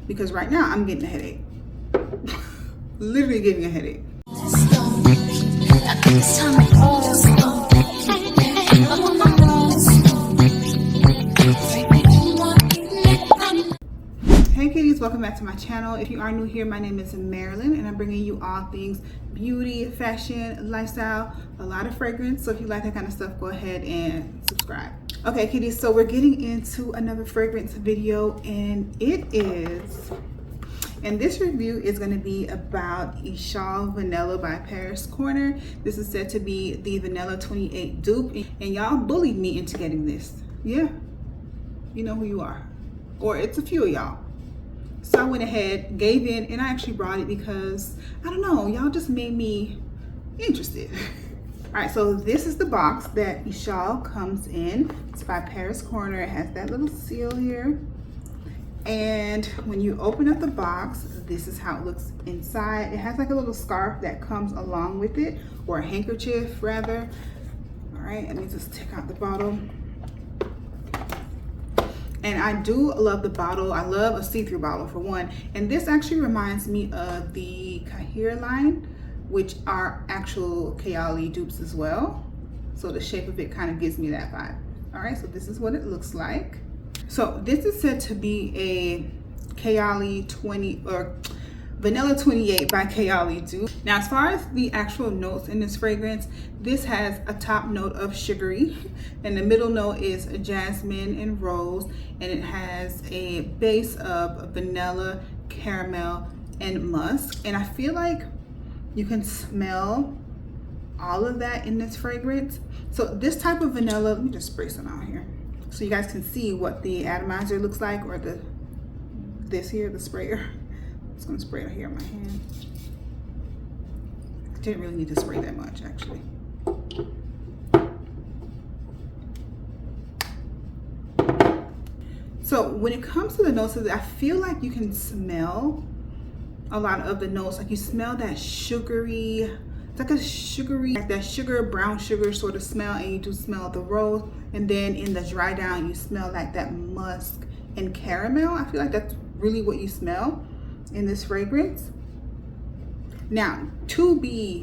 because right now I'm getting a headache. Literally getting a headache. Hey kitties, welcome back to my channel. If you are new here, my name is Marilyn and I'm bringing you all things beauty, fashion, lifestyle, a lot of fragrance. So if you like that kind of stuff, go ahead and subscribe. Okay kitties, so we're getting into another fragrance video, and this review is going to be about Eshal Vanilla by Paris Corner. This is said to be the Vanilla 28 dupe, and y'all bullied me into getting this. Yeah, you know who you are, or it's a few of y'all. So I went ahead, gave in, and I actually brought it because, I don't know, y'all just made me interested. All right, so this is the box that Eshal comes in. It's by Paris Corner. It has that little seal here. And when you open up the box, this is how it looks inside. It has like a little scarf that comes along with it, or a handkerchief rather. All right, let me just take out the bottle. And I do love the bottle. I love a see-through bottle for one. And this actually reminds me of the Kayali line, which are actual kayali dupes as well. So the shape of it kind of gives me that vibe. All right, so this is what it looks like. So this is said to be a kayali 20 or Vanilla 28 by Kayali dupe. Now, as far as the actual notes in this fragrance, this has a top note of sugary, and the middle note is jasmine and rose, and it has a base of vanilla, caramel, and musk. And I feel like you can smell all of that in this fragrance. So this type of vanilla, let me just spray some out here so you guys can see what the atomizer looks like, or this here, the sprayer. I'm just gonna spray it here on my hand. I didn't really need to spray that much, actually. So when it comes to the notes of it, I feel like you can smell a lot of the notes. Like you smell that sugary, it's like a sugary, like that sugar, brown sugar sort of smell, and you do smell the rose. And then in the dry down, you smell like that musk and caramel. I feel like that's really what you smell in this fragrance. Now, to be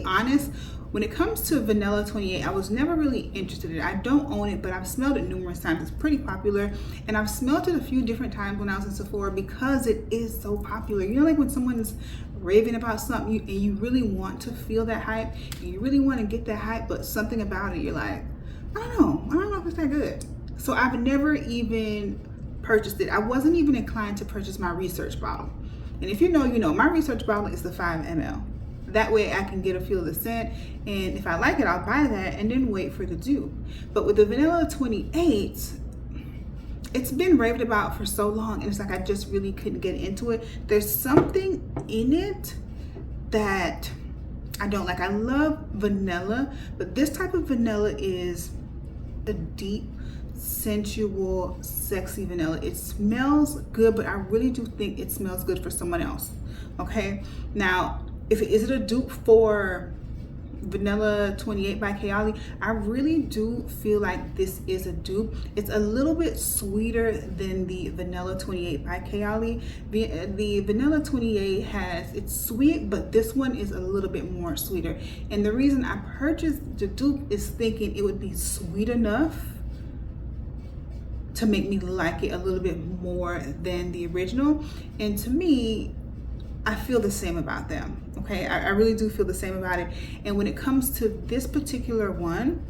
honest, when it comes to Vanilla 28, I was never really interested in it. I don't own it, but I've smelled it numerous times. It's pretty popular, and I've smelled it a few different times when I was in Sephora because it is so popular. You know, like when someone is raving about something and you really want to feel that hype, and you really want to get that hype, but something about it, you're like, I don't know if it's that good. So I've never even purchased it. I wasn't even inclined to purchase my research bottle. And if you know, you know, my research bottle is the 5 ml. That way I can get a feel of the scent, and if I like it, I'll buy that and then wait for the dupe. But with the Vanilla 28, it's been raved about for so long, and it's like I just really couldn't get into it. There's something in it that I don't like. I love vanilla, but this type of vanilla is a deep, sensual, sexy vanilla. It smells good, but I really do think it smells good for someone else. Okay, now is it a dupe for Vanilla 28 by Kayali? I really do feel like this is a dupe. It's a little bit sweeter than the Vanilla 28 by Kayali. The Vanilla 28 it's sweet, but this one is a little bit more sweeter. And the reason I purchased the dupe is thinking it would be sweet enough to make me like it a little bit more than the original. And to me, I feel the same about them. Okay, I really do feel the same about it. And when it comes to this particular one,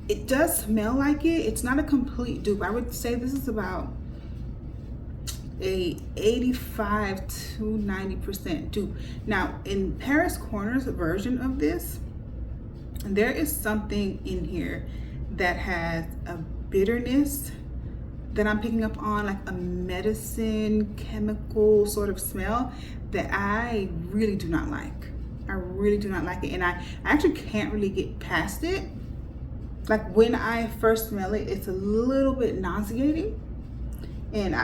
it does smell like it. It's not a complete dupe. I would say this is about a 85 to 90% dupe. Now, in Paris Corner's version of this, there is something in here that has a bitterness that I'm picking up on, like a medicine chemical sort of smell that I really do not like. I really do not like it, and I actually can't really get past it. Like when I first smell it, it's a little bit nauseating, and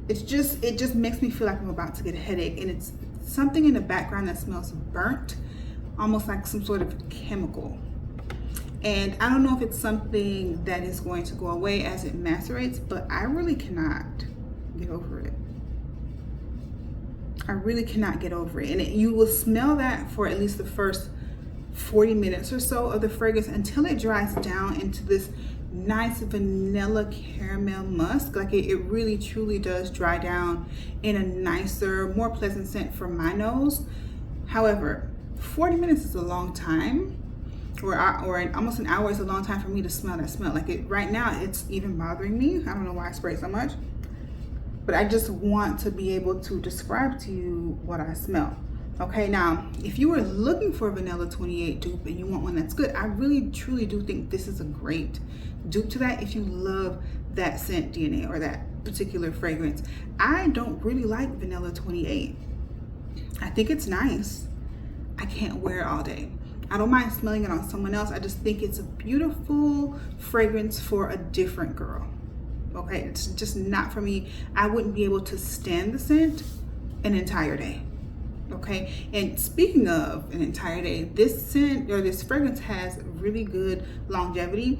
it just makes me feel like I'm about to get a headache, and it's something in the background that smells burnt, almost like some sort of chemical. And I don't know if it's something that is going to go away as it macerates, but I really cannot get over it. I really cannot get over it. And you will smell that for at least the first 40 minutes or so of the fragrance until it dries down into this nice vanilla caramel musk. Like it really truly does dry down in a nicer, more pleasant scent for my nose. However, 40 minutes is a long time, or almost an hour is a long time for me to smell that smell. Like right now, it's even bothering me. I don't know why I spray so much, but I just want to be able to describe to you what I smell. Okay, now, if you were looking for a Vanilla 28 dupe and you want one that's good, I really truly do think this is a great dupe to that if you love that scent DNA or that particular fragrance. I don't really like Vanilla 28. I think it's nice. I can't wear it all day. I don't mind smelling it on someone else. I just think it's a beautiful fragrance for a different girl. Okay, it's just not for me. I wouldn't be able to stand the scent an entire day. Okay, and speaking of an entire day, this scent or this fragrance has really good longevity.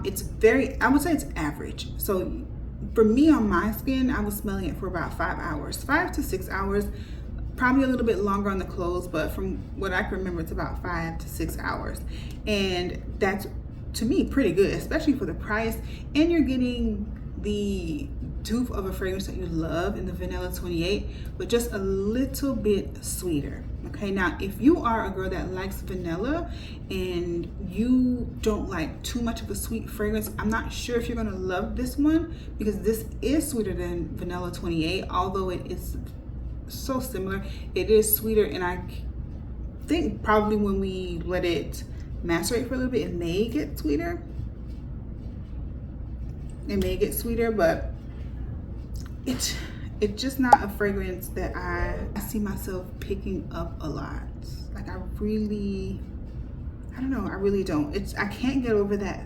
It's very, I would say it's average. So for me on my skin, I was smelling it for about 5 hours, 5 to 6 hours, probably a little bit longer on the clothes, but from what I can remember, it's about 5 to 6 hours. And that's, to me, pretty good, especially for the price. And you're getting the dupe of a fragrance that you love in the Vanilla 28, but just a little bit sweeter. Okay, now if you are a girl that likes vanilla and you don't like too much of a sweet fragrance, I'm not sure if you're gonna love this one, because this is sweeter than Vanilla 28, although it is so similar. It is sweeter, and I think probably when we let it macerate for a little bit, it may get sweeter. It may get sweeter, but it's just not a fragrance that I see myself picking up a lot. Like I don't know, I really don't. I can't get over that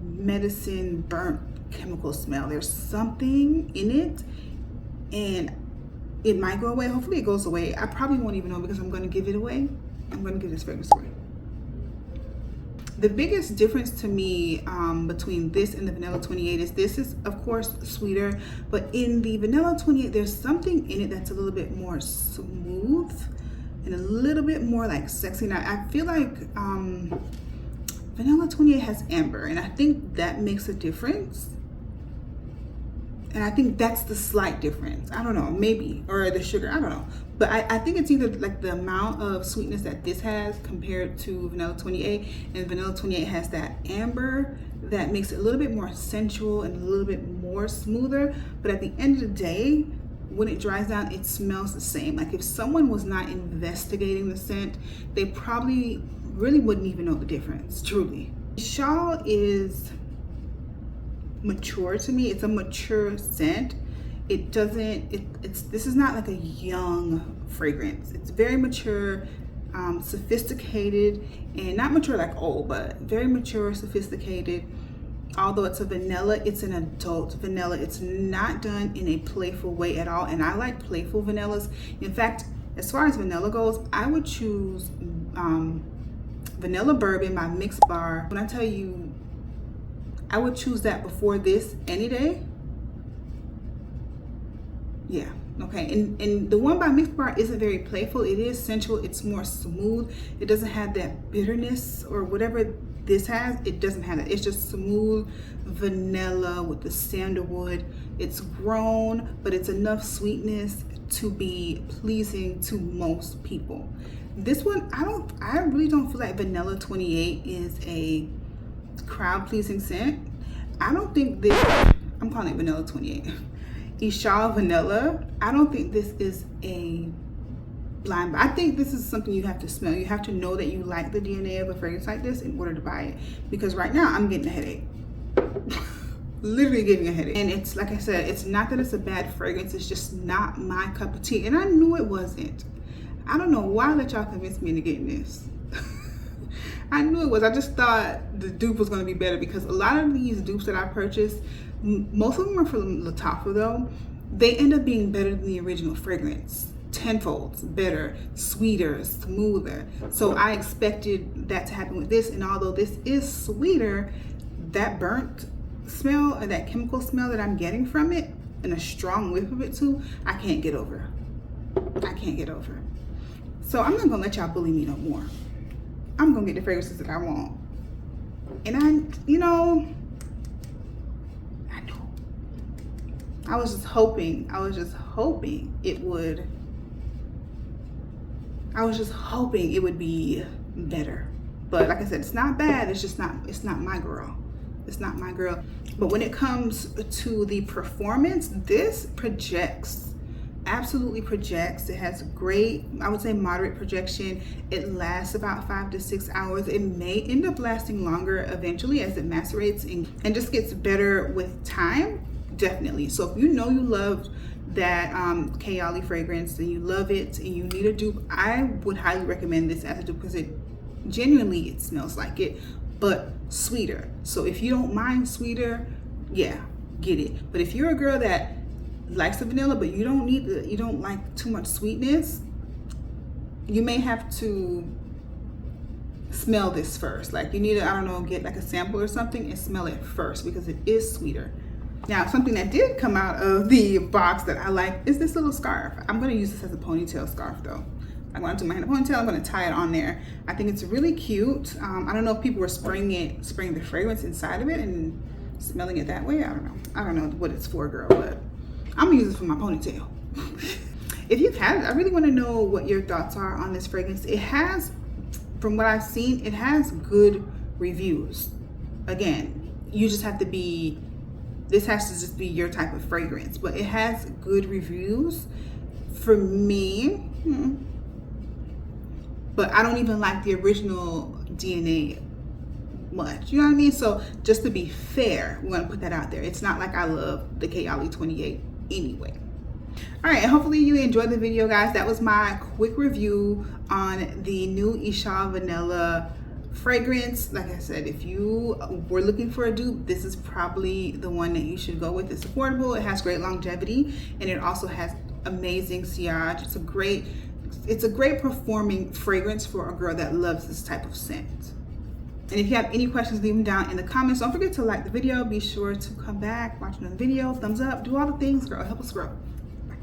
medicine burnt chemical smell. There's something in it, and it might go away. Hopefully it goes away. I probably won't even know because I'm going to give it away. I'm going to give this fragrance away. The biggest difference to me between this and the Vanilla 28 is this is, of course, sweeter, but in the Vanilla 28, there's something in it that's a little bit more smooth and a little bit more like sexy. Now, I feel like Vanilla 28 has amber, and I think that makes a difference. And I think that's the slight difference. I don't know, maybe, or the sugar, I don't know. But I think it's either like the amount of sweetness that this has compared to Vanilla 28, and Vanilla 28 has that amber that makes it a little bit more sensual and a little bit more smoother. But at the end of the day, when it dries down, it smells the same. Like if someone was not investigating the scent, they probably really wouldn't even know the difference, truly. Eshal is mature to me. It's a mature scent. It doesn't, this is not like a young fragrance. It's very mature, sophisticated, and not mature like old, but very mature, sophisticated. Although it's a vanilla, it's an adult vanilla. It's not done in a playful way at all, and I like playful vanillas. In fact, as far as vanilla goes, I would choose Vanilla Bourbon by Mixed Bar. When I tell you, I would choose that before this any day. Yeah, okay, and the one by Mixed Bar isn't very playful. It is sensual, it's more smooth. It doesn't have that bitterness or whatever this has. It doesn't have that. It's just smooth vanilla with the sandalwood. It's grown, but it's enough sweetness to be pleasing to most people. This one, I really don't feel like Vanilla 28 is a crowd pleasing scent. I don't think this, I'm calling it Vanilla 28. Eshal Vanilla, I don't think this is a blind buy. I think this is something you have to smell. You have to know that you like the DNA of a fragrance like this in order to buy it. Because right now I'm getting a headache. Literally getting a headache. And it's like I said, it's not that it's a bad fragrance, it's just not my cup of tea. And I knew it wasn't. I don't know why I let y'all convince me into getting this. I knew it was. I just thought the dupe was going to be better, because a lot of these dupes that I purchased, most of them are from Lattafa though, they end up being better than the original fragrance. tenfold better, sweeter, smoother. So I expected that to happen with this, and although this is sweeter, that burnt smell or that chemical smell that I'm getting from it, and a strong whiff of it too, I can't get over. I can't get over. So I'm not gonna let y'all bully me no more. I'm gonna get the fragrances that I want. And I know I was just hoping it would be better. But like I said, it's not bad, it's not my girl. It's not my girl. But when it comes to the performance, this projects, absolutely projects. It has great, I would say moderate projection. It lasts about 5 to 6 hours. It may end up lasting longer eventually as it macerates and just gets better with time, definitely. So if you know you loved that Kayali fragrance and you love it and you need a dupe, I would highly recommend this as a dupe because it smells like it, but sweeter. So if you don't mind sweeter, yeah, get it. But if you're a girl that likes the vanilla but you don't like too much sweetness, you may have to smell this first. Like you need to, I don't know, get like a sample or something and smell it first because it is sweeter. Now, something that did come out of the box that I like is this little scarf. I'm going to use this as a ponytail scarf though. I'm going to do my hair in a ponytail. I'm going to tie it on there. I think it's really cute. I don't know if people were spraying the fragrance inside of it and smelling it that way. I don't know what it's for, girl, but I'm going to use it for my ponytail. If you've had it, I really want to know what your thoughts are on this fragrance. It has, from what I've seen, it has good reviews. Again, you just have to be, this has to just be your type of fragrance, but it has good reviews. For me, but I don't even like the original DNA much, you know what I mean? So just to be fair, we want to put that out there. It's not like I love the Kayali 28 anyway. All right, and hopefully you enjoyed the video, guys. That was my quick review on the new Eshal Vanilla fragrance. Like I said, if you were looking for a dupe, this is probably the one that you should go with. It's affordable, it has great longevity, and it also has amazing sillage. It's a great performing fragrance for a girl that loves this type of scent. And if you have any questions, leave them down in the comments. Don't forget to like the video. Be sure to come back, watch another video, thumbs up, do all the things, girl. Help us grow. Bye.